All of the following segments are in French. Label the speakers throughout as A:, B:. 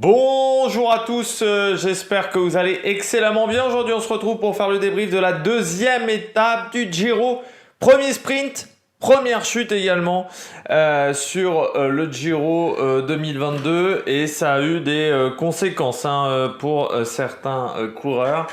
A: Bonjour à tous, j'espère que vous allez excellemment bien. Aujourd'hui on se retrouve pour faire le débrief de la deuxième étape du Giro. Premier sprint, première chute également sur le Giro 2022 et ça a eu des conséquences pour certains coureurs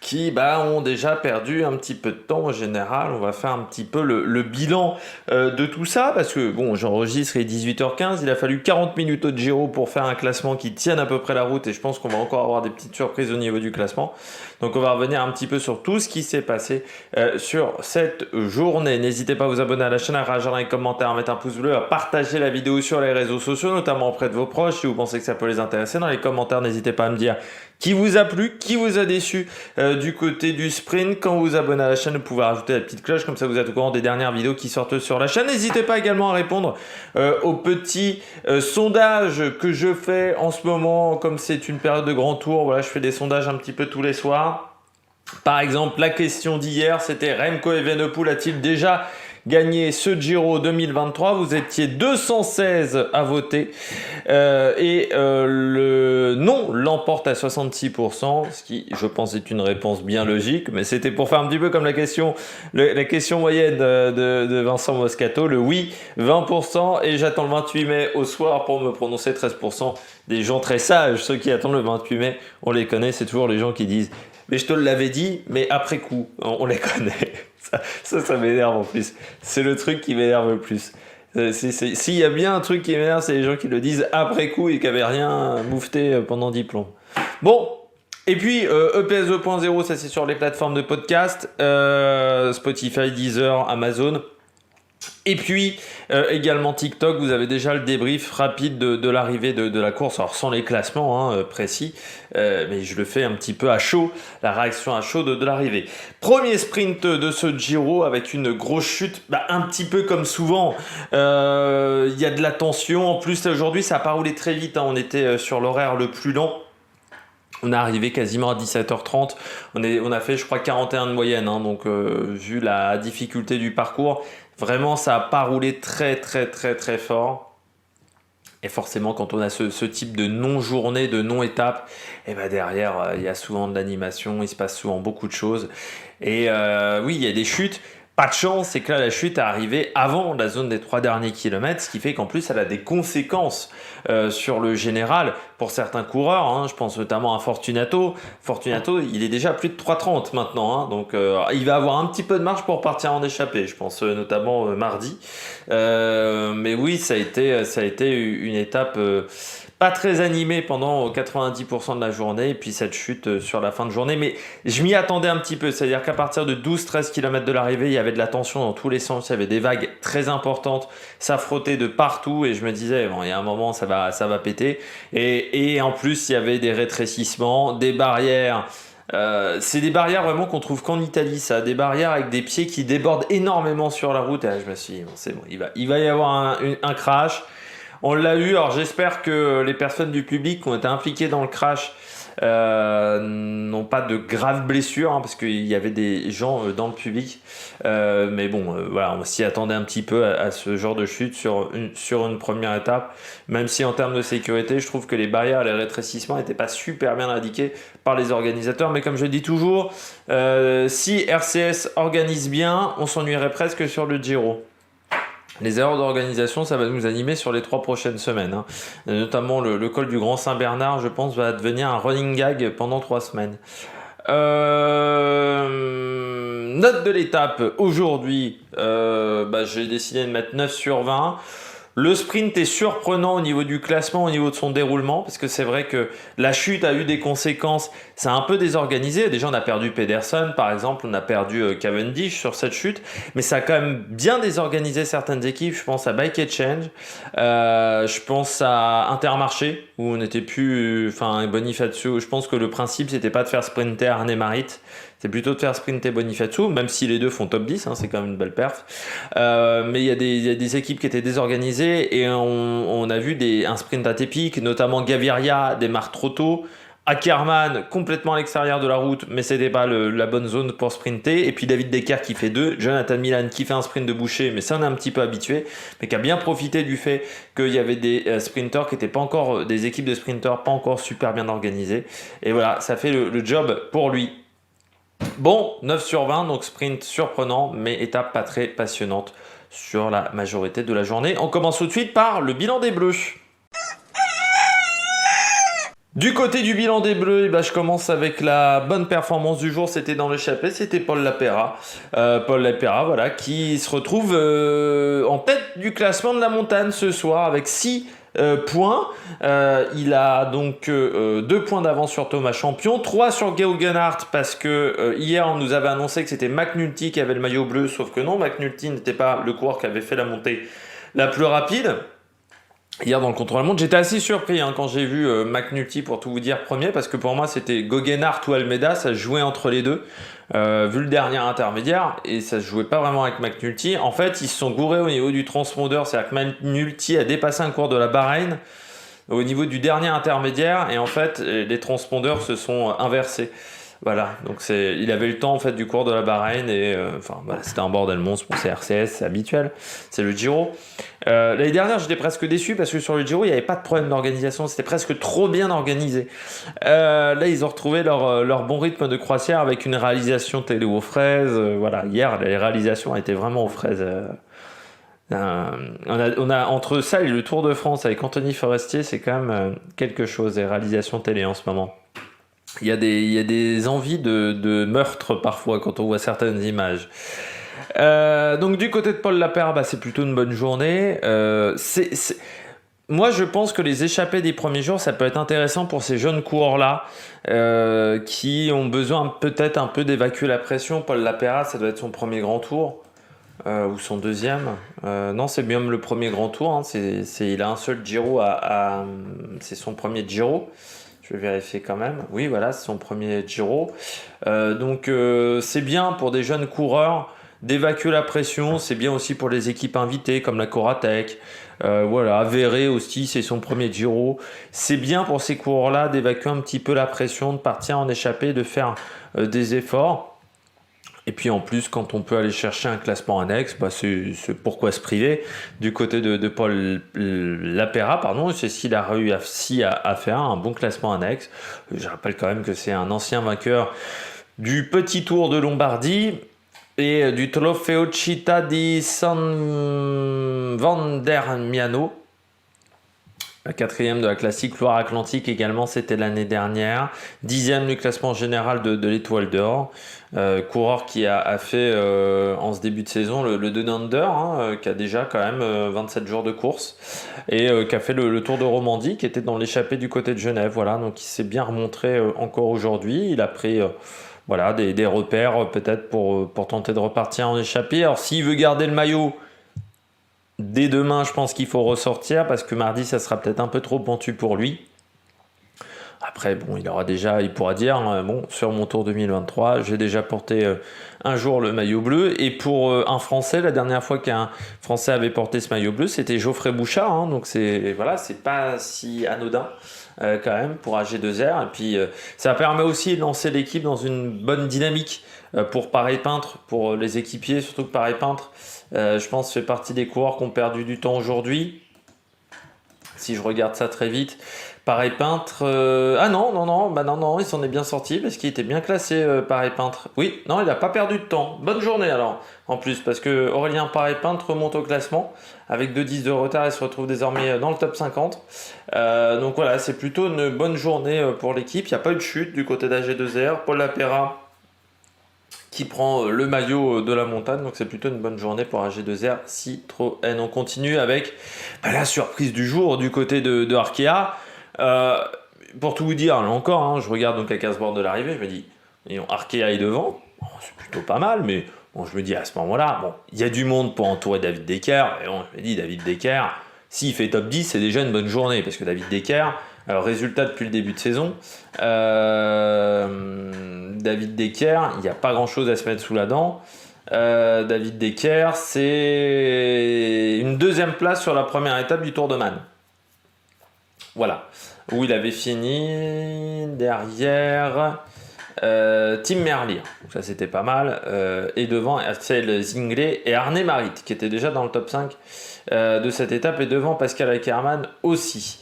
A: qui ont déjà perdu un petit peu de temps en général. On va faire un petit peu le bilan de tout ça parce que bon, j'enregistre, il est 18h15, il a fallu 40 minutes au Giro pour faire un classement qui tienne à peu près la route et je pense qu'on va encore avoir des petites surprises au niveau du classement. Donc on va revenir un petit peu sur tout ce qui s'est passé sur cette journée. N'hésitez pas à vous abonner à la chaîne, à réagir dans les commentaires, à mettre un pouce bleu, à partager la vidéo sur les réseaux sociaux, notamment auprès de vos proches si vous pensez que ça peut les intéresser. Dans les commentaires, n'hésitez pas à me dire qui vous a plu, qui vous a déçu du côté du sprint. Quand vous vous abonnez à la chaîne, vous pouvez rajouter la petite cloche, comme ça vous êtes au courant des dernières vidéos qui sortent sur la chaîne. N'hésitez pas également à répondre aux petits sondages que je fais en ce moment, comme c'est une période de grand tour. Voilà, je fais des sondages un petit peu tous les soirs. Par exemple, la question d'hier, c'était Remco Evenepoel a-t-il déjà gagné ce Giro 2023? Vous étiez 216 à voter le non l'emporte à 66%, ce qui, je pense, est une réponse bien logique, mais c'était pour faire un petit peu comme la question moyenne de Vincent Moscato, le oui 20%, et j'attends le 28 mai au soir pour me prononcer. 13% des gens très sages, ceux qui attendent le 28 mai, on les connaît, c'est toujours les gens qui disent mais je te l'avais dit, mais après coup, on les connaît. Ça m'énerve en plus. C'est le truc qui m'énerve le plus. S'il y a bien un truc qui m'énerve, c'est les gens qui le disent après coup et qui n'avaient rien moufté pendant 10 plombs. Bon, et puis EPS 2.0, ça c'est sur les plateformes de podcast, Spotify, Deezer, Amazon. Et puis également TikTok, vous avez déjà le débrief rapide de l'arrivée de la course, alors sans les classements précis, mais je le fais un petit peu à chaud, la réaction à chaud de l'arrivée. Premier sprint de ce Giro avec une grosse chute, un petit peu comme souvent, il y a de la tension, en plus aujourd'hui ça n'a pas roulé très vite, on était sur l'horaire le plus lent. On est arrivé quasiment à 17h30, on a fait je crois 41 de moyenne, donc vu la difficulté du parcours, vraiment ça n'a pas roulé très fort. Et forcément quand on a ce type de non-journée, de non-étape, et derrière il y a souvent de l'animation, il se passe souvent beaucoup de choses. Et oui, il y a des chutes. Pas de chance, c'est que là la chute est arrivée avant la zone des 3 derniers kilomètres, ce qui fait qu'en plus elle a des conséquences sur le général pour certains coureurs. Je pense notamment à Fortunato. Fortunato, il est déjà à plus de 3,30 maintenant, donc il va avoir un petit peu de marge pour partir en échappée. Je pense notamment mardi. Mais oui, ça a été une étape pas très animé pendant 90% de la journée et puis cette chute sur la fin de journée, mais je m'y attendais un petit peu, c'est-à-dire qu'à partir de 12-13 km de l'arrivée, il y avait de la tension dans tous les sens, il y avait des vagues très importantes, ça frottait de partout et je me disais, bon, il y a un moment ça va péter, et en plus il y avait des rétrécissements, des barrières. C'est des barrières vraiment qu'on trouve qu'en Italie, ça, des barrières avec des pieds qui débordent énormément sur la route, et là je me suis dit, bon, c'est bon, il va y avoir un crash. On l'a eu, alors j'espère que les personnes du public qui ont été impliquées dans le crash n'ont pas de graves blessures, parce qu'il y avait des gens dans le public. Mais bon, voilà, on s'y attendait un petit peu à ce genre de chute sur une première étape, même si en termes de sécurité, je trouve que les barrières et les rétrécissements n'étaient pas super bien indiqués par les organisateurs. Mais comme je dis toujours, si RCS organise bien, on s'ennuierait presque sur le Giro. Les erreurs d'organisation, ça va nous animer sur les 3 prochaines semaines. Notamment le col du Grand Saint-Bernard, je pense, va devenir un running gag pendant 3 semaines. Note de l'étape, aujourd'hui, j'ai décidé de mettre 9 sur 20. Le sprint est surprenant au niveau du classement, au niveau de son déroulement, parce que c'est vrai que la chute a eu des conséquences. C'est un peu désorganisé. Déjà, on a perdu Pedersen, par exemple, on a perdu Cavendish sur cette chute, mais ça a quand même bien désorganisé certaines équipes. Je pense à Bike Exchange, je pense à Intermarché, où on n'était plus, Bonifacio. Je pense que le principe, c'était pas de faire sprinter Arne Marit, c'est plutôt de faire sprinter Bonifacio, même si les deux font top 10, c'est quand même une belle perf. Mais il y a des équipes qui étaient désorganisées et on a vu un sprint atypique, notamment Gaviria démarre trop tôt, Ackermann complètement à l'extérieur de la route, mais c'était pas la bonne zone pour sprinter. Et puis David Decker qui fait 2, Jonathan Milan qui fait un sprint de boucher, mais ça on est un petit peu habitué, mais qui a bien profité du fait qu'il y avait des sprinters qui n'étaient pas encore, des équipes de sprinters pas encore super bien organisées. Et voilà, ça fait le job pour lui. Bon, 9 sur 20, donc sprint surprenant, mais étape pas très passionnante sur la majorité de la journée. On commence tout de suite par le bilan des Bleus. Du côté du bilan des Bleus, je commence avec la bonne performance du jour, c'était dans l'échappée, c'était Paul Lapéra. Paul Lapéra, voilà, qui se retrouve en tête du classement de la montagne ce soir avec 6 points. Il a donc 2 points d'avance sur Thomas Champion, 3 sur Geo Gunnart parce que hier on nous avait annoncé que c'était McNulty qui avait le maillot bleu, sauf que non, McNulty n'était pas le coureur qui avait fait la montée la plus rapide. Hier dans le contre-la-montre, j'étais assez surpris quand j'ai vu McNulty, pour tout vous dire, premier, parce que pour moi c'était Goguenard ou Almeida, ça se jouait entre les deux, vu le dernier intermédiaire, et ça se jouait pas vraiment avec McNulty. En fait, ils se sont gourés au niveau du transpondeur, c'est-à-dire que McNulty a dépassé un cours de la Bahreïn au niveau du dernier intermédiaire, et en fait les transpondeurs se sont inversés. Voilà, donc il avait le temps en fait du cours de la Bahreïn et voilà, c'était un bordel monstre. Bon, c'est RCS, c'est habituel, c'est le Giro. L'année dernière, j'étais presque déçu parce que sur le Giro, il n'y avait pas de problème d'organisation, c'était presque trop bien organisé. Là, ils ont retrouvé leur bon rythme de croisière avec une réalisation télé aux fraises. Voilà, hier, les réalisations étaient vraiment aux fraises. On a entre ça et le Tour de France avec Anthony Forestier, c'est quand même quelque chose, les réalisations télé en ce moment. Il y a des envies de meurtre parfois quand on voit certaines images. Donc du côté de Paul Lapéra, c'est plutôt une bonne journée. Moi, je pense que les échappées des premiers jours, ça peut être intéressant pour ces jeunes coureurs-là qui ont besoin peut-être un peu d'évacuer la pression. Paul Lapéra, ça doit être son premier grand tour ou son deuxième. Non, c'est bien le premier grand tour. Il a un seul Giro c'est son premier Giro. Je vais vérifier quand même. Oui, voilà, c'est son premier Giro. Donc, c'est bien pour des jeunes coureurs d'évacuer la pression. C'est bien aussi pour les équipes invitées comme la Coratec. Voilà, Verret aussi, c'est son premier Giro. C'est bien pour ces coureurs-là d'évacuer un petit peu la pression, de partir en échappée, de faire des efforts. Et puis en plus, quand on peut aller chercher un classement annexe, c'est pourquoi se priver. Du côté de Paul Lapéra, c'est s'il a réussi à faire un bon classement annexe. Je rappelle quand même que c'est un ancien vainqueur du Petit Tour de Lombardie et du Trofeo Città di San Vandermiano. La 4e de la classique Loire-Atlantique également, c'était l'année dernière. 10e du classement général de l'Étoile d'Or. Coureur qui a fait en ce début de saison le Down Under, qui a déjà quand même 27 jours de course. Et qui a fait le Tour de Romandie, qui était dans l'échappée du côté de Genève. Voilà, donc il s'est bien remontré encore aujourd'hui. Il a pris des repères peut-être pour tenter de repartir en échappée. Alors s'il veut garder le maillot, dès demain, je pense qu'il faut ressortir parce que mardi, ça sera peut-être un peu trop pentu pour lui. Après, il pourra dire, sur mon Tour 2023, j'ai déjà porté un jour le maillot bleu. Et pour un Français, la dernière fois qu'un Français avait porté ce maillot bleu, c'était Geoffrey Bouchard. Donc c'est pas si anodin quand même pour AG2R. Et puis ça permet aussi de lancer l'équipe dans une bonne dynamique pour Paris Peintre, pour les équipiers, surtout que Paris Peintre, je pense, fait partie des coureurs qui ont perdu du temps aujourd'hui. Si je regarde ça très vite, Paris Peintre... non, il s'en est bien sorti parce qu'il était bien classé, Paris Peintre. Oui, non, il n'a pas perdu de temps. Bonne journée alors, en plus, parce que Aurélien Paris Peintre remonte au classement. Avec 2-10 de retard, il se retrouve désormais dans le top 50. Donc voilà, c'est plutôt une bonne journée pour l'équipe. Il n'y a pas eu de chute du côté d'AG2R. Paul Lapéra qui prend le maillot de la montagne, donc c'est plutôt une bonne journée pour AG2R Citroën. On continue avec la surprise du jour du côté de Arkea. Pour tout vous dire, là encore, je regarde donc la case-board de l'arrivée, je me dis, Arkea est devant, c'est plutôt pas mal, mais je me dis à ce moment-là, il y a du monde pour entourer David Decker, et je me dis, David Decker, s'il fait top 10, c'est déjà une bonne journée, parce que David Decker, alors résultat depuis le début de saison, David Decker, il n'y a pas grand-chose à se mettre sous la dent. David Decker, c'est une 2e place sur la première étape du Tour de Man. Voilà. où il avait fini derrière Tim Merlier. Donc ça c'était pas mal. Et devant Axel Zinglet et Arne Marit, qui étaient déjà dans le top 5 de cette étape, et devant Pascal Ackermann aussi.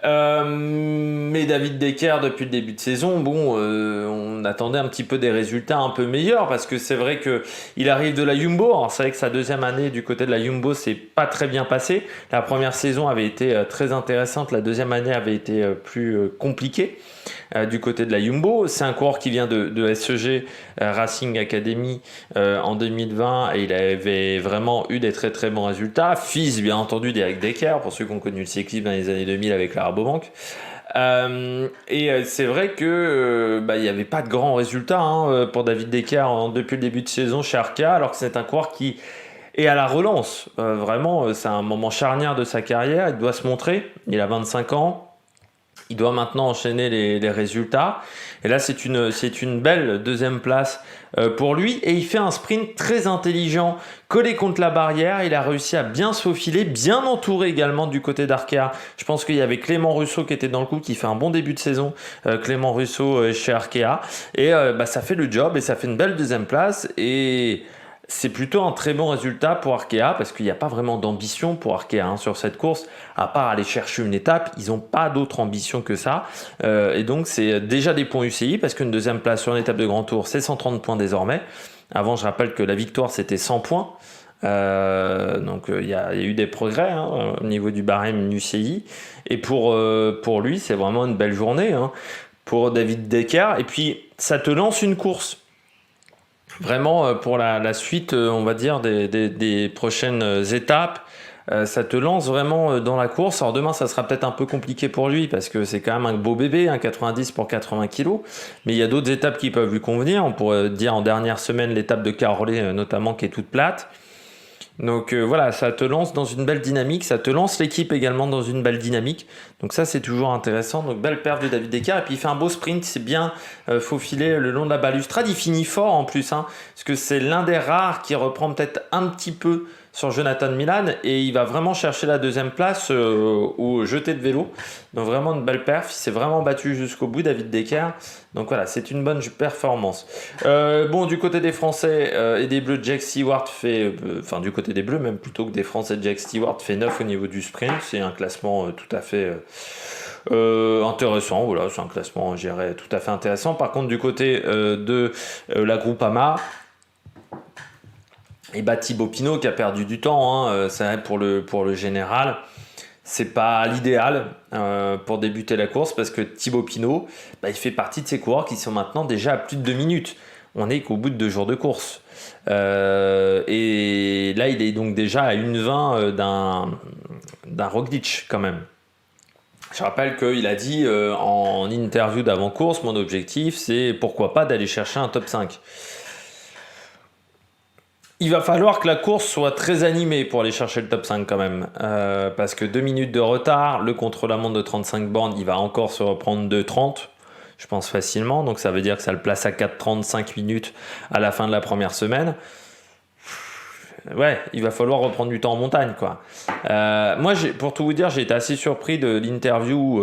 A: Mais David Decker, depuis le début de saison, on attendait un petit peu des résultats un peu meilleurs, parce que c'est vrai que il arrive de la Jumbo. Alors c'est vrai que sa deuxième année du côté de la Jumbo c'est pas très bien passé. La première saison avait été très intéressante, la deuxième année avait été plus compliquée du côté de la Jumbo. C'est un coureur qui vient de SEG Racing Academy en 2020, et il avait vraiment eu des très très bons résultats. Fils bien entendu d'Eric Decker, pour ceux qui ont connu le cyclisme dans les années 2000 avec la Rabobank. C'est vrai que il n'y avait pas de grands résultats pour David Decker depuis le début de saison chez Arkea, alors que c'est un coureur qui est à la relance. Vraiment, c'est un moment charnière de sa carrière. Il doit se montrer. Il a 25 ans. Il doit maintenant enchaîner les résultats. Et là, c'est une belle deuxième place pour lui. Et il fait un sprint très intelligent, collé contre la barrière. Il a réussi à bien se faufiler, bien entouré également du côté d'Arkea. Je pense qu'il y avait Clément Russo qui était dans le coup, qui fait un bon début de saison. Clément Russo chez Arkea. Et ça fait le job et ça fait une belle deuxième place. Et c'est plutôt un très bon résultat pour Arkea, parce qu'il n'y a pas vraiment d'ambition pour Arkea sur cette course, à part aller chercher une étape. Ils n'ont pas d'autre ambition que ça. Et donc, c'est déjà des points UCI, parce qu'une deuxième place sur une étape de grand tour, c'est 130 points désormais. Avant, je rappelle que la victoire, c'était 100 points. Donc, il y a eu des progrès au niveau du barème UCI. Et pour lui, c'est vraiment une belle journée pour David Decker. Et puis, ça te lance une course. Vraiment, pour la suite, on va dire, des prochaines étapes, ça te lance vraiment dans la course. Alors demain, ça sera peut-être un peu compliqué pour lui, parce que c'est quand même un beau bébé, 90 pour 80 kg. Mais il y a d'autres étapes qui peuvent lui convenir. On pourrait dire en dernière semaine l'étape de Carolé, notamment, qui est toute plate. Donc voilà, ça te lance dans une belle dynamique, ça te lance l'équipe également dans une belle dynamique. Donc ça, c'est toujours intéressant. Donc belle perte de David Decker, et puis il fait un beau sprint, c'est bien faufilé le long de la balustrade. Il finit fort en plus, parce que c'est l'un des rares qui reprend peut-être un petit peu sur Jonathan Milan, et il va vraiment chercher la deuxième place au jeté de vélo. Donc vraiment une belle perf, il s'est vraiment battu jusqu'au bout, David Decker. Donc voilà, c'est une bonne performance. Du côté des Français et des Bleus, Jack Stewart fait, du côté des Bleus même, plutôt que des Français, Jack Stewart fait 9 au niveau du sprint. C'est un classement tout à fait intéressant. Voilà, c'est un classement, je dirais, tout à fait intéressant. Par contre, du côté de la Groupama, et Thibaut Pinot qui a perdu du temps, c'est vrai, pour le général. C'est pas l'idéal pour débuter la course, parce que Thibaut Pinot, il fait partie de ces coureurs qui sont maintenant déjà à plus de 2 minutes. On n'est qu'au bout de 2 jours de course. Et là, il est donc déjà à 1,20 d'un Roglic quand même. Je rappelle qu'il a dit en interview d'avant-course, mon objectif, c'est pourquoi pas d'aller chercher un top 5. Il va falloir que la course soit très animée pour aller chercher le top 5 quand même. Parce que 2 minutes de retard, le contre-la-montre de 35 bornes, il va encore se reprendre 2,30, je pense facilement. Donc ça veut dire que ça le place à 4,35 minutes à la fin de la première semaine. Ouais, il va falloir reprendre du temps en montagne, quoi. Moi, pour tout vous dire, j'ai été assez surpris de l'interview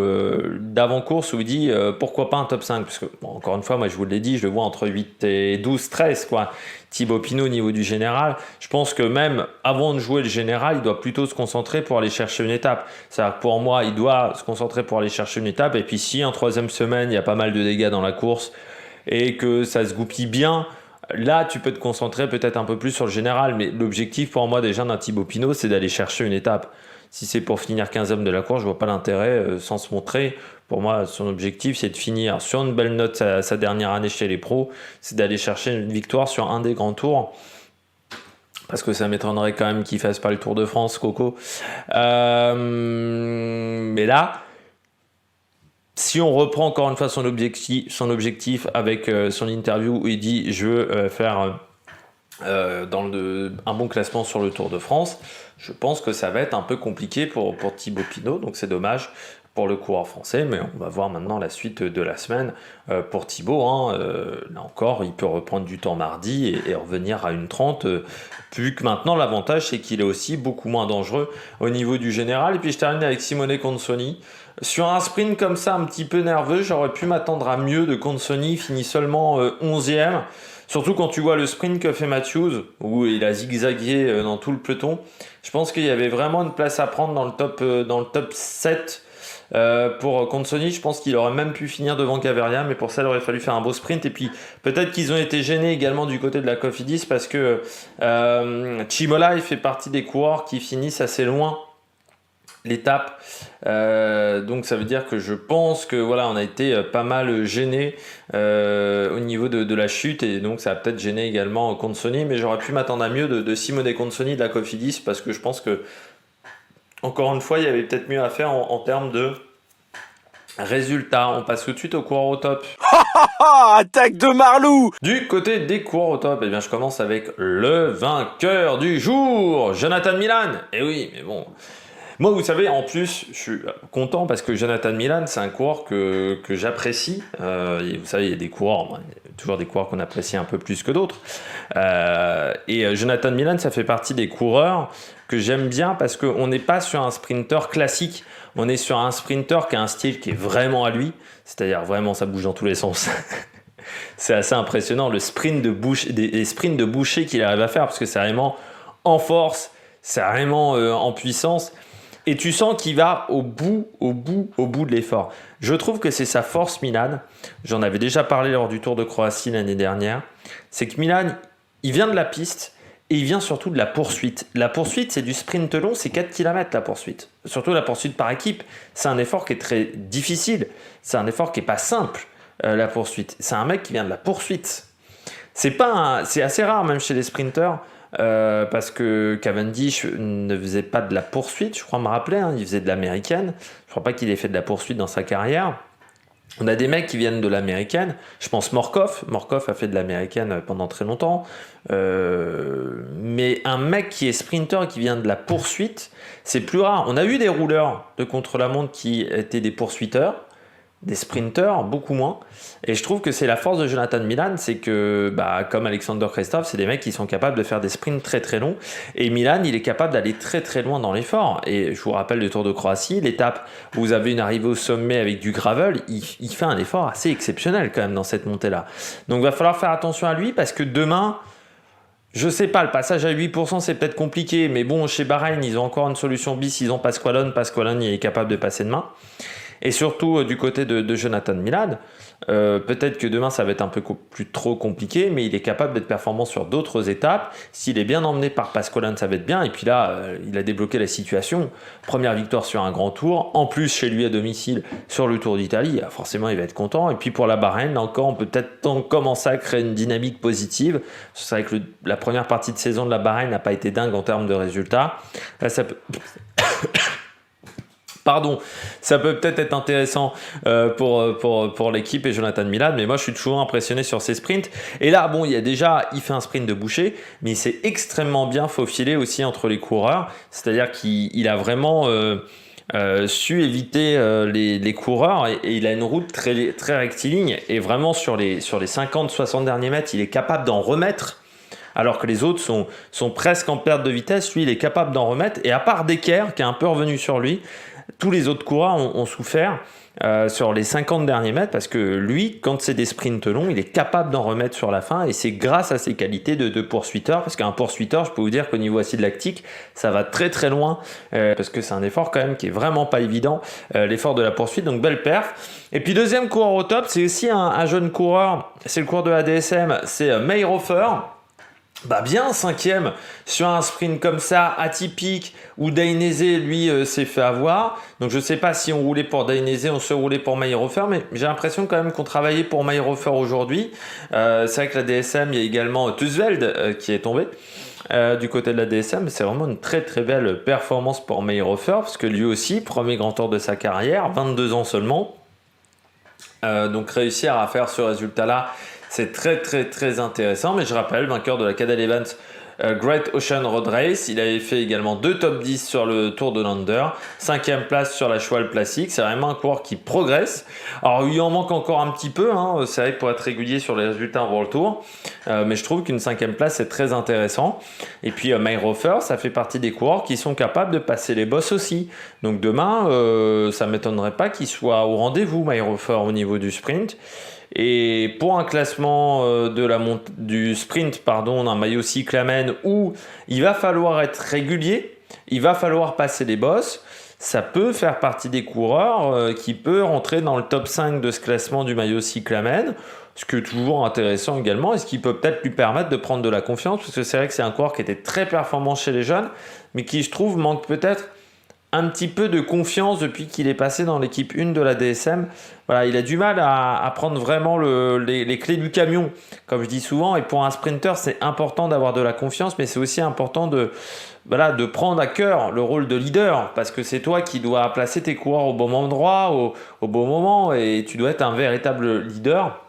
A: d'avant-course où il dit pourquoi pas un top 5, parce que, encore une fois, moi je vous l'ai dit, je le vois entre 8 et 12, 13, quoi. Thibaut Pinot au niveau du général, je pense que même avant de jouer le général, il doit plutôt se concentrer pour aller chercher une étape. C'est-à-dire que pour moi, il doit se concentrer pour aller chercher une étape, et puis si en troisième semaine, il y a pas mal de dégâts dans la course et que ça se goupille bien, là, tu peux te concentrer peut-être un peu plus sur le général. Mais l'objectif pour moi déjà d'un Thibaut Pinot, c'est d'aller chercher une étape. Si c'est pour finir 15e de la course, je vois pas l'intérêt sans se montrer. Pour moi, son objectif, c'est de finir sur une belle note sa dernière année chez les pros. C'est d'aller chercher une victoire sur un des grands tours. Parce que ça m'étonnerait quand même qu'il fasse pas le Tour de France, Coco. Mais là, si on reprend encore une fois son objectif avec son interview où il dit je veux faire un bon classement sur le Tour de France, je pense que ça va être un peu compliqué pour Thibaut Pinot, donc c'est dommage pour le coureur français, mais on va voir maintenant la suite de la semaine pour Thibaut. Hein. Là encore, il peut reprendre du temps mardi et revenir à une 30, vu que maintenant l'avantage c'est qu'il est aussi beaucoup moins dangereux au niveau du général. Et puis je termine avec Simone Consoni. Sur un sprint comme ça, un petit peu nerveux, j'aurais pu m'attendre à mieux de Consoni, finit seulement 11e. Surtout quand tu vois le sprint que fait Matthews, où il a zigzagué dans tout le peloton. Je pense qu'il y avait vraiment une place à prendre dans le top 7 pour Consoni. Je pense qu'il aurait même pu finir devant Gaviria, mais pour ça, il aurait fallu faire un beau sprint. Et puis, peut-être qu'ils ont été gênés également du côté de la Cofidis, parce que Cimola, il fait partie des coureurs qui finissent assez loin l'étape, donc ça veut dire que je pense que voilà, on a été pas mal gêné au niveau de la chute, et donc ça a peut-être gêné également Consoni, mais j'aurais pu m'attendre à mieux de Simone Consoni de la Cofidis, parce que je pense que encore une fois il y avait peut-être mieux à faire en termes de résultats. On passe tout de suite au coureur au top.
B: Attaque de Marlou!
A: Du côté des coureurs au top, eh bien je commence avec le vainqueur du jour, Jonathan Milan. Et oui, mais bon, moi, vous savez, en plus, je suis content parce que Jonathan Milan, c'est un coureur que j'apprécie. Vous savez, il y a des coureurs, il y a toujours des coureurs qu'on apprécie un peu plus que d'autres. Et Jonathan Milan, ça fait partie des coureurs que j'aime bien parce qu'on n'est pas sur un sprinter classique. On est sur un sprinter qui a un style qui est vraiment à lui. C'est-à-dire, vraiment, ça bouge dans tous les sens. C'est assez impressionnant, les sprints de boucher qu'il arrive à faire, parce que c'est vraiment en force, c'est vraiment en puissance. Et tu sens qu'il va au bout de l'effort. Je trouve que c'est sa force, Milan. J'en avais déjà parlé lors du Tour de Croatie l'année dernière. C'est que Milan, il vient de la piste et il vient surtout de la poursuite. La poursuite, c'est du sprint long, c'est 4 km la poursuite. Surtout la poursuite par équipe. C'est un effort qui est très difficile. C'est un effort qui n'est pas simple, la poursuite. C'est un mec qui vient de la poursuite. C'est assez rare même chez les sprinteurs. Parce que Cavendish ne faisait pas de la poursuite, je crois me rappeler, hein, il faisait de l'américaine. Je crois pas qu'il ait fait de la poursuite dans sa carrière. On a des mecs qui viennent de l'américaine. Je pense Morkov a fait de l'américaine pendant très longtemps. Mais un mec qui est sprinter et qui vient de la poursuite, c'est plus rare. On a eu des rouleurs de contre-la-montre qui étaient des poursuiteurs, des sprinters, beaucoup moins. Et je trouve que c'est la force de Jonathan Milan, c'est que, comme Alexander Kristoff, c'est des mecs qui sont capables de faire des sprints très très longs. Et Milan, il est capable d'aller très très loin dans l'effort. Et je vous rappelle le Tour de Croatie, l'étape où vous avez une arrivée au sommet avec du gravel, il fait un effort assez exceptionnel quand même dans cette montée-là. Donc il va falloir faire attention à lui, parce que demain, je sais pas, le passage à 8% c'est peut-être compliqué, mais bon, chez Bahreïn, ils ont encore une solution bis, ils ont Pasqualone, il est capable de passer de main. Et surtout du côté de Jonathan Milan, peut-être que demain ça va être un peu plus trop compliqué, mais il est capable d'être performant sur d'autres étapes. S'il est bien emmené par Pasqualone, ça va être bien. Et puis là, il a débloqué la situation. Première victoire sur un grand tour. En plus, chez lui à domicile sur le Tour d'Italie, forcément il va être content. Et puis pour la Bahreïn, là encore, on peut peut-être commencer à créer une dynamique positive. C'est vrai que la première partie de saison de la Bahreïn n'a pas été dingue en termes de résultats. Là, ça peut... Pardon, ça peut peut-être être intéressant pour l'équipe et Jonathan Milan, mais moi je suis toujours impressionné sur ses sprints. Et là, bon, il fait un sprint de boucher, mais il s'est extrêmement bien faufilé aussi entre les coureurs, c'est-à-dire qu'il a vraiment su éviter les coureurs, et il a une route très, très rectiligne, et vraiment sur les 50-60 derniers mètres, il est capable d'en remettre. Alors que les autres sont presque en perte de vitesse, lui il est capable d'en remettre, et à part Decker qui est un peu revenu sur lui, tous les autres coureurs ont souffert sur les 50 derniers mètres, parce que lui, quand c'est des sprints longs, il est capable d'en remettre sur la fin, et c'est grâce à ses qualités de poursuiteur, parce qu'un poursuiteur, je peux vous dire qu'au niveau acide lactique, ça va très très loin, parce que c'est un effort quand même qui est vraiment pas évident, l'effort de la poursuite, donc belle perf. Et puis deuxième coureur au top, c'est aussi un jeune coureur, c'est le coureur de la DSM, c'est Mayhofer. Bien 5e sur un sprint comme ça, atypique, où Dainese, lui, s'est fait avoir. Donc je ne sais pas si on roulait pour Dainese, on se roulait pour Mayhofer, mais j'ai l'impression quand même qu'on travaillait pour Mayhofer aujourd'hui. C'est vrai que la DSM, il y a également Tusveld qui est tombé. Du côté de la DSM, c'est vraiment une très très belle performance pour Mayhofer, parce que lui aussi, premier grand tour de sa carrière, 22 ans seulement. Donc réussir à faire ce résultat-là, c'est très très très intéressant. Mais je rappelle, vainqueur de la Cadel Evans Great Ocean Road Race. Il avait fait également 2 top 10 sur le Tour de Lander, 5e place sur la Cheval Classique. C'est vraiment un coureur qui progresse. Alors il en manque encore un petit peu, hein. C'est vrai, pour être régulier sur les résultats en World Tour, mais je trouve qu'une 5e place c'est très intéressant. Et puis Mayrhofer, ça fait partie des coureurs qui sont capables de passer les bosses aussi. Donc demain, ça m'étonnerait pas qu'il soit au rendez-vous, Mayrhofer, au niveau du sprint. Et pour un classement du sprint, d'un maillot cyclamen où il va falloir être régulier, il va falloir passer les bosses, ça peut faire partie des coureurs qui peut rentrer dans le top 5 de ce classement du maillot cyclamen, ce qui est toujours intéressant également et ce qui peut peut-être lui permettre de prendre de la confiance, parce que c'est vrai que c'est un coureur qui était très performant chez les jeunes, mais qui, je trouve, manque peut-être un petit peu de confiance depuis qu'il est passé dans l'équipe 1 de la DSM. Voilà, il a du mal à prendre vraiment les clés du camion, comme je dis souvent. Et pour un sprinter, c'est important d'avoir de la confiance, mais c'est aussi important de prendre à cœur le rôle de leader, parce que c'est toi qui dois placer tes coureurs au bon endroit, au bon moment, et tu dois être un véritable leader.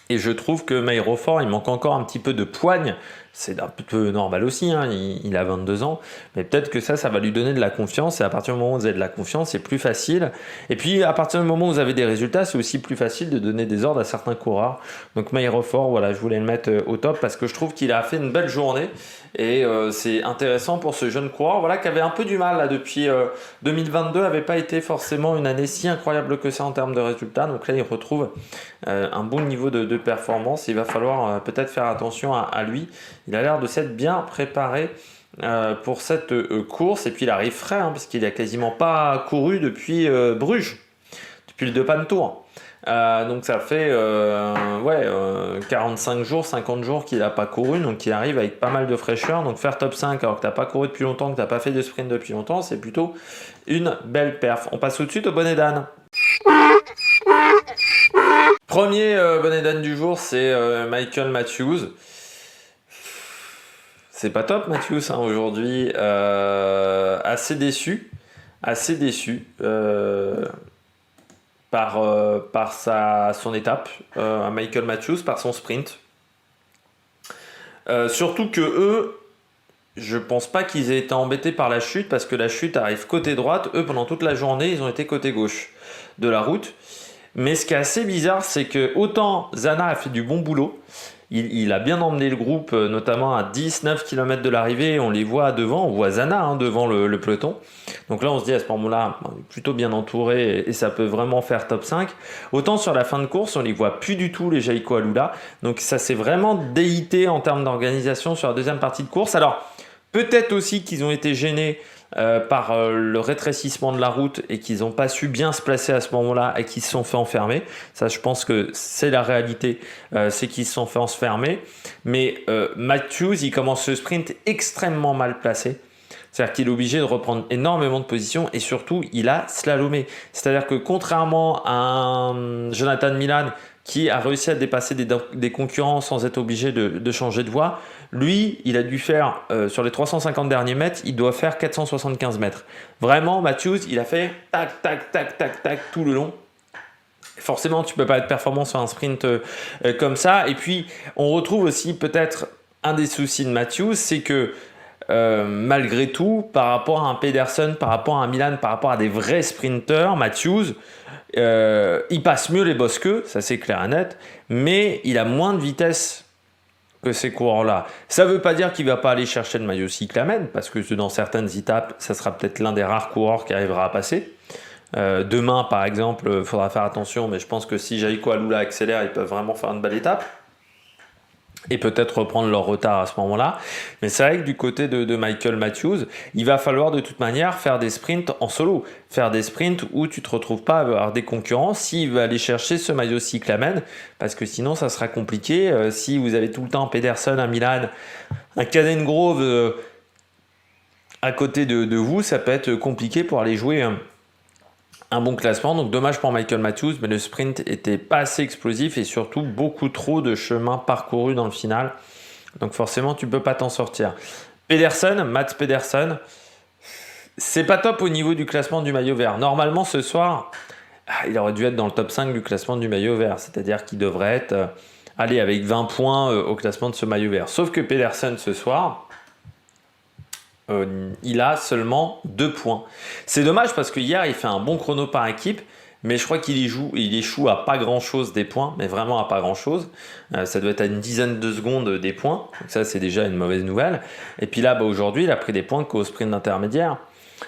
A: Et je trouve que Mayrhofer, il manque encore un petit peu de poigne. C'est un peu normal aussi, hein, il a 22 ans, mais peut-être que ça va lui donner de la confiance, et à partir du moment où vous avez de la confiance, c'est plus facile. Et puis à partir du moment où vous avez des résultats, c'est aussi plus facile de donner des ordres à certains coureurs. Donc Mayrhofer, voilà, je voulais le mettre au top parce que je trouve qu'il a fait une belle journée, et c'est intéressant pour ce jeune coureur, voilà, qui avait un peu du mal là, depuis 2022, n'avait pas été forcément une année si incroyable que ça en termes de résultats. Donc là, il retrouve un bon niveau de performance. Il va falloir peut-être faire attention à lui. Il a l'air de s'être bien préparé pour cette course. Et puis il arrive frais, hein, parce qu'il n'a quasiment pas couru depuis Bruges, depuis le Depan Tour. Donc ça fait 45 jours, 50 jours qu'il n'a pas couru. Donc il arrive avec pas mal de fraîcheur. Donc faire top 5 alors que tu n'as pas couru depuis longtemps, que tu n'as pas fait de sprint depuis longtemps, c'est plutôt une belle perf. On passe tout de suite au bonnet d'âne. Premier bonnet d'âne du jour, c'est Michael Matthews. C'est pas top, Matthews, hein, aujourd'hui. Assez déçu par son étape à Michael Matthews, par son sprint. Surtout que eux, je pense pas qu'ils aient été embêtés par la chute, parce que la chute arrive côté droite. Eux, pendant toute la journée, ils ont été côté gauche de la route. Mais ce qui est assez bizarre, c'est que autant Zana a fait du bon boulot, il a bien emmené le groupe, notamment à 10-9 km de l'arrivée. On les voit devant, on voit Zana, hein, devant le peloton. Donc là, on se dit à ce moment-là, on est plutôt bien entouré et ça peut vraiment faire top 5. Autant sur la fin de course, on les voit plus du tout, les Jayco Alula. Donc ça s'est vraiment déhité en termes d'organisation sur la deuxième partie de course. Alors, peut-être aussi qu'ils ont été gênés par le rétrécissement de la route et qu'ils n'ont pas su bien se placer à ce moment-là et qu'ils se sont fait enfermer. Ça, je pense que c'est la réalité, c'est qu'ils se sont fait enfermer. Mais Matthews, il commence ce sprint extrêmement mal placé. C'est-à-dire qu'il est obligé de reprendre énormément de positions et surtout, il a slalomé. C'est-à-dire que contrairement à un Jonathan Milan qui a réussi à dépasser des concurrents sans être obligé de changer de voie, lui, il a dû faire, sur les 350 derniers mètres, il doit faire 475 mètres. Vraiment, Matthews, il a fait tac, tac, tac, tac, tac tout le long. Forcément, tu ne peux pas être performant sur un sprint comme ça. Et puis, on retrouve aussi peut-être un des soucis de Matthews, c'est que malgré tout, par rapport à un Pedersen, par rapport à un Milan, par rapport à des vrais sprinteurs, Matthews, il passe mieux les bosses qu'eux, ça c'est clair et net, mais il a moins de vitesse que ces coureurs-là. Ça ne veut pas dire qu'il ne va pas aller chercher le maillot cyclamen, parce que dans certaines étapes, ça sera peut-être l'un des rares coureurs qui arrivera à passer. Demain, par exemple, il faudra faire attention, mais je pense que si Jayco Alula accélère, ils peuvent vraiment faire une belle étape. Et peut-être reprendre leur retard à ce moment-là. Mais c'est vrai que du côté de Michael Matthews, il va falloir de toute manière faire des sprints en solo. Faire des sprints où tu ne te retrouves pas à avoir des concurrents s'il va aller chercher ce maillot cyclamen, parce que sinon ça sera compliqué. Si vous avez tout le temps Pedersen, un Milan, un Cadengrove à côté de vous, ça peut être compliqué pour aller jouer un bon classement. Donc dommage pour Michael Matthews, mais le sprint était pas assez explosif et surtout beaucoup trop de chemin parcouru dans le final. Donc forcément, tu peux pas t'en sortir. Pedersen, Mats Pedersen, c'est pas top au niveau du classement du maillot vert. Normalement, ce soir, il aurait dû être dans le top 5 du classement du maillot vert. C'est-à-dire qu'il devrait être avec 20 points au classement de ce maillot vert. Sauf que Pedersen, ce soir, il a seulement 2 points. C'est dommage parce que hier, il fait un bon chrono par équipe, mais je crois il échoue à pas grand-chose des points, mais vraiment à pas grand-chose. Ça doit être à une dizaine de secondes des points, donc ça c'est déjà une mauvaise nouvelle. Et puis là, aujourd'hui, il a pris des points qu'au sprint intermédiaire.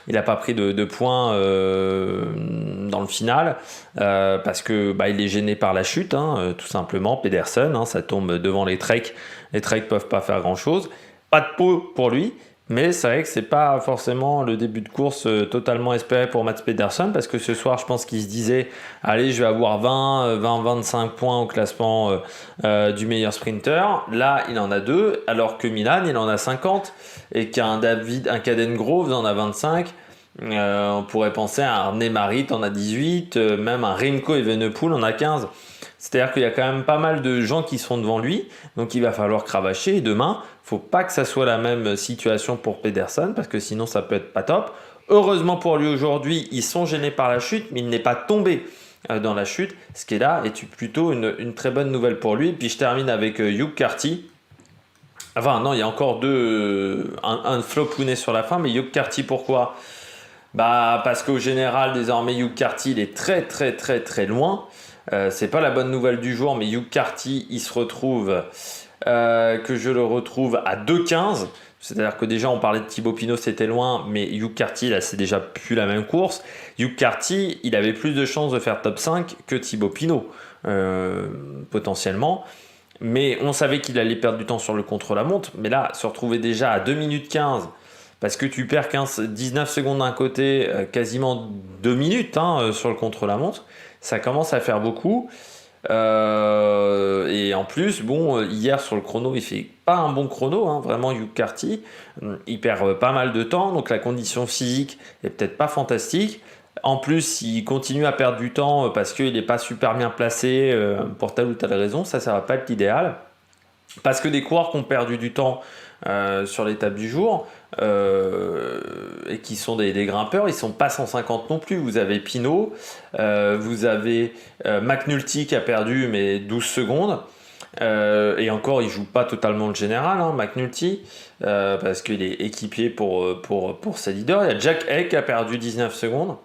A: Il n'a pas pris de points dans le final parce que il est gêné par la chute, tout simplement. Pedersen, ça tombe devant les Trek. Les Trek peuvent pas faire grand-chose. Pas de pot pour lui. Mais c'est vrai que c'est pas forcément le début de course totalement espéré pour Mats Pedersen parce que ce soir, je pense qu'il se disait allez, je vais avoir 20-25 points au classement du meilleur sprinter. Là, il en a 2, alors que Milan, il en a 50 et qu'un Caden Groves en a 25. On pourrait penser à un Nemarit en a 18, même un Remco Evenepoel en a 15. C'est-à-dire qu'il y a quand même pas mal de gens qui sont devant lui, donc il va falloir cravacher. Et demain, faut pas que ça soit la même situation pour Pedersen, parce que sinon ça peut être pas top. Heureusement pour lui aujourd'hui, ils sont gênés par la chute, mais il n'est pas tombé dans la chute, ce qui est là est plutôt une très bonne nouvelle pour lui. Et puis je termine avec Hugh Carty. Enfin non, il y a encore un flop Pounet sur la fin, mais Hugh Carty pourquoi ? Parce qu'au général, désormais, Hugh Carty, il est très très très très loin. C'est pas la bonne nouvelle du jour, mais Hugh Carty, il se retrouve, que je le retrouve à 2,15. C'est-à-dire que déjà, on parlait de Thibaut Pinot, c'était loin, mais Hugh Carty, là, c'est déjà plus la même course. Hugh Carty, il avait plus de chances de faire top 5 que Thibaut Pinot, potentiellement. Mais on savait qu'il allait perdre du temps sur le contre-la-montre. Mais là, se retrouver déjà à 2 minutes 15, parce que tu perds 19 secondes d'un côté, quasiment 2 minutes sur le contre-la-montre, ça commence à faire beaucoup. Et en plus, hier sur le chrono, il fait pas un bon chrono, vraiment Hugh Carty. Il perd pas mal de temps, donc la condition physique est peut-être pas fantastique. En plus, il continue à perdre du temps parce qu'il n'est pas super bien placé pour telle ou telle raison. Ça va pas être l'idéal. Parce que des coureurs qui ont perdu du temps sur l'étape du jour et qui sont des grimpeurs, ils sont pas 150 non plus. Vous avez Pinot, vous avez McNulty qui a perdu mais 12 secondes et encore il joue pas totalement le général, McNulty, parce qu'il est équipier pour ses leaders. Il y a Jack Hay qui a perdu 19 secondes,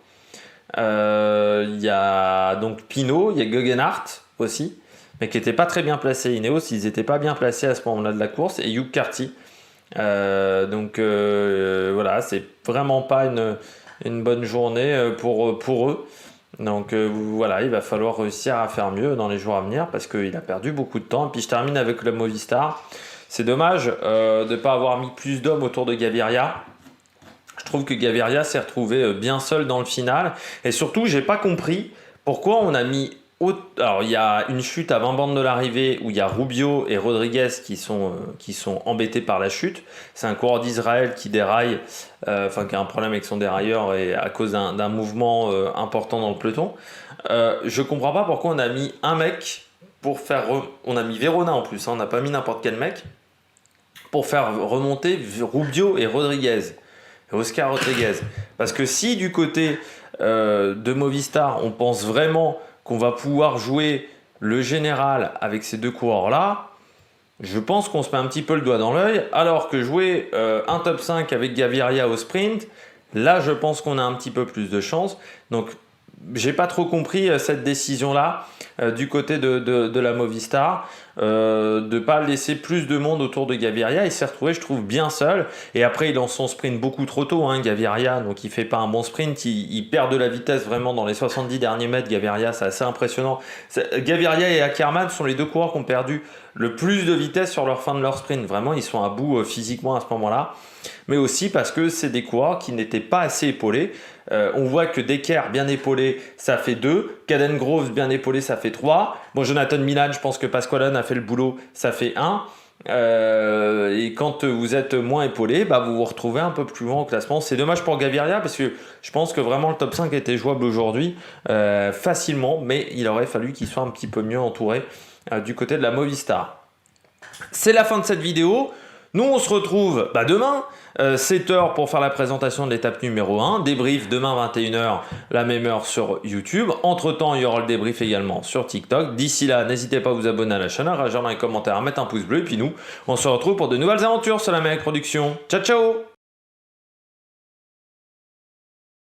A: il y a donc Pinot, il y a Guggenhardt aussi, mais qui n'était pas très bien placé. Ineos, ils n'étaient pas bien placés à ce moment-là de la course, et Hugh Carty. Voilà, c'est vraiment pas une bonne journée pour eux. Donc voilà, il va falloir réussir à faire mieux dans les jours à venir parce qu'il a perdu beaucoup de temps. Et puis je termine avec le Movistar. C'est dommage de ne pas avoir mis plus d'hommes autour de Gaviria. Je trouve que Gaviria s'est retrouvé bien seul dans le final. Et surtout, j'ai pas compris pourquoi on a mis... Alors, il y a une chute à 20 bandes de l'arrivée où il y a Rubio et Rodriguez qui sont embêtés par la chute. C'est un coureur d'Israël qui déraille, qui a un problème avec son dérailleur et à cause d'un mouvement important dans le peloton. Je comprends pas pourquoi on a mis un mec pour faire... On a mis Verona en plus, on n'a pas mis n'importe quel mec pour faire remonter Rubio et Rodriguez. Oscar Rodriguez. Parce que si du côté de Movistar, on pense vraiment qu'on va pouvoir jouer le général avec ces deux coureurs-là, je pense qu'on se met un petit peu le doigt dans l'œil, alors que jouer un top 5 avec Gaviria au sprint, là je pense qu'on a un petit peu plus de chance. Donc j'ai pas trop compris cette décision-là du côté de la Movistar, de pas laisser plus de monde autour de Gaviria. Il s'est retrouvé, je trouve, bien seul. Et après, il lance son sprint beaucoup trop tôt, Gaviria, donc il fait pas un bon sprint. Il perd de la vitesse vraiment dans les 70 derniers mètres. Gaviria, c'est assez impressionnant. Gaviria et Ackermann sont les deux coureurs qui ont perdu le plus de vitesse sur leur fin de leur sprint. Vraiment, ils sont à bout physiquement à ce moment-là. Mais aussi parce que c'est des coureurs qui n'étaient pas assez épaulés. On voit que Decker bien épaulé, ça fait 2. Caden Groves bien épaulé, ça fait 3. Bon, Jonathan Milan, je pense que Pasqualone a fait le boulot, ça fait 1. Et quand vous êtes moins épaulé, vous vous retrouvez un peu plus loin au classement. C'est dommage pour Gaviria parce que je pense que vraiment le top 5 était jouable aujourd'hui facilement, mais il aurait fallu qu'il soit un petit peu mieux entouré du côté de la Movistar. C'est la fin de cette vidéo. Nous, on se retrouve demain, 7h pour faire la présentation de l'étape numéro 1. Débrief demain 21h, la même heure sur YouTube. Entre-temps, il y aura le débrief également sur TikTok. D'ici là, n'hésitez pas à vous abonner à la chaîne, à réagir dans les commentaires, à mettre un pouce bleu. Et puis nous, on se retrouve pour de nouvelles aventures sur la Méric Production. Ciao, ciao!